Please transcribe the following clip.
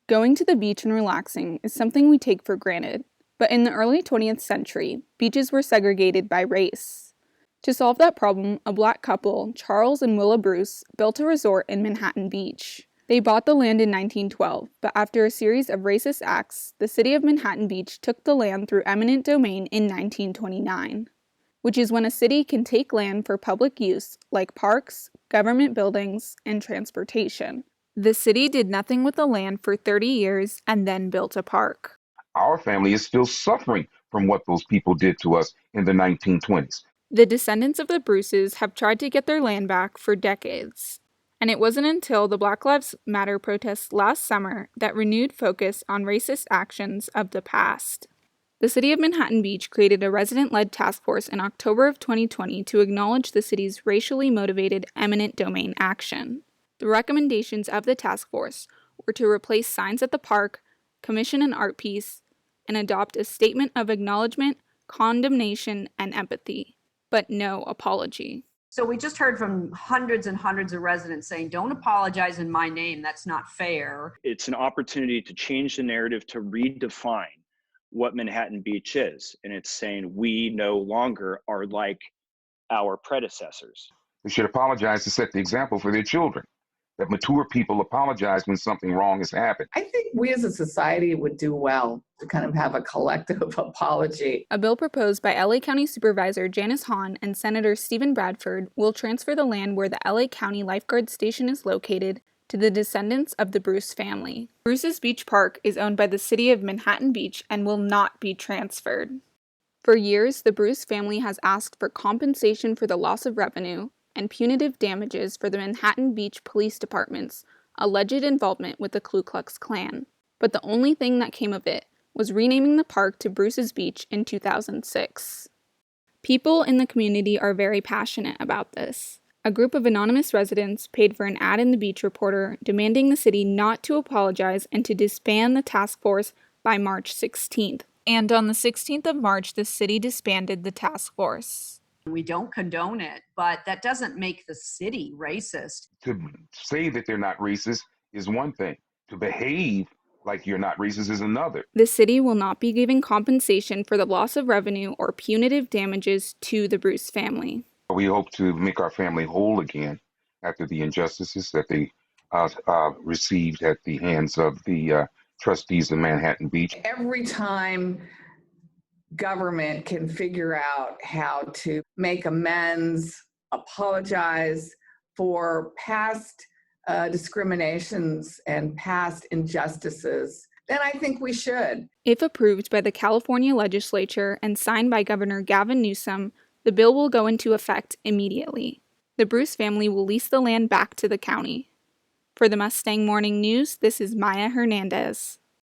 Going to the beach and relaxing is something we take for granted, but in the early 20th century, beaches were segregated by race. To solve that problem, a black couple, Charles and Willa Bruce, built a resort in Manhattan Beach. They bought the land in 1912, but after a series of racist acts, the city of Manhattan Beach took the land through eminent domain in 1929, which is when a city can take land for public use, like parks, government buildings, and transportation. The city did nothing with the land for 30 years and then built a park. Our family is still suffering from what those people did to us in the 1920s. The descendants of the Bruces have tried to get their land back for decades, and it wasn't until the Black Lives Matter protests last summer that renewed focus on racist actions of the past. The city of Manhattan Beach created a resident-led task force in October of 2020 to acknowledge the city's racially motivated eminent domain action. The recommendations of the task force were to replace signs at the park, commission an art piece, and adopt a statement of acknowledgement, condemnation, and empathy, but no apology. So we just heard from hundreds and hundreds of residents saying, don't apologize in my name, that's not fair. It's an opportunity to change the narrative, to redefine what Manhattan Beach is. And it's saying we no longer are like our predecessors. They should apologize to set the example for their children. That mature people apologize when something wrong has happened. I think we as a society would do well to kind of have a collective apology. A bill proposed by LA County Supervisor Janice Hahn and Senator Stephen Bradford will transfer the land where the LA County Lifeguard Station is located to the descendants of the Bruce family. Bruce's Beach Park is owned by the city of Manhattan Beach and will not be transferred. For years, the Bruce family has asked for compensation for the loss of revenue and punitive damages for the Manhattan Beach Police Department's alleged involvement with the Ku Klux Klan. But the only thing that came of it was renaming the park to Bruce's Beach in 2006. People in the community are very passionate about this. A group of anonymous residents paid for an ad in the Beach Reporter demanding the city not to apologize and to disband the task force by March 16th. And on the 16th of March, the city disbanded the task force. We don't condone it, but that doesn't make the city racist. To say that they're not racist is one thing. To behave like you're not racist is another. The city will not be giving compensation for the loss of revenue or punitive damages to the Bruce family. We hope to make our family whole again after the injustices that they received at the hands of the trustees of Manhattan Beach. Every time government can figure out how to make amends, apologize for past discriminations and past injustices, then I think we should. If approved by the California legislature and signed by Governor Gavin Newsom, the bill will go into effect immediately. The Bruce family will lease the land back to the county. For the Mustang Morning News, this is Maya Hernandez.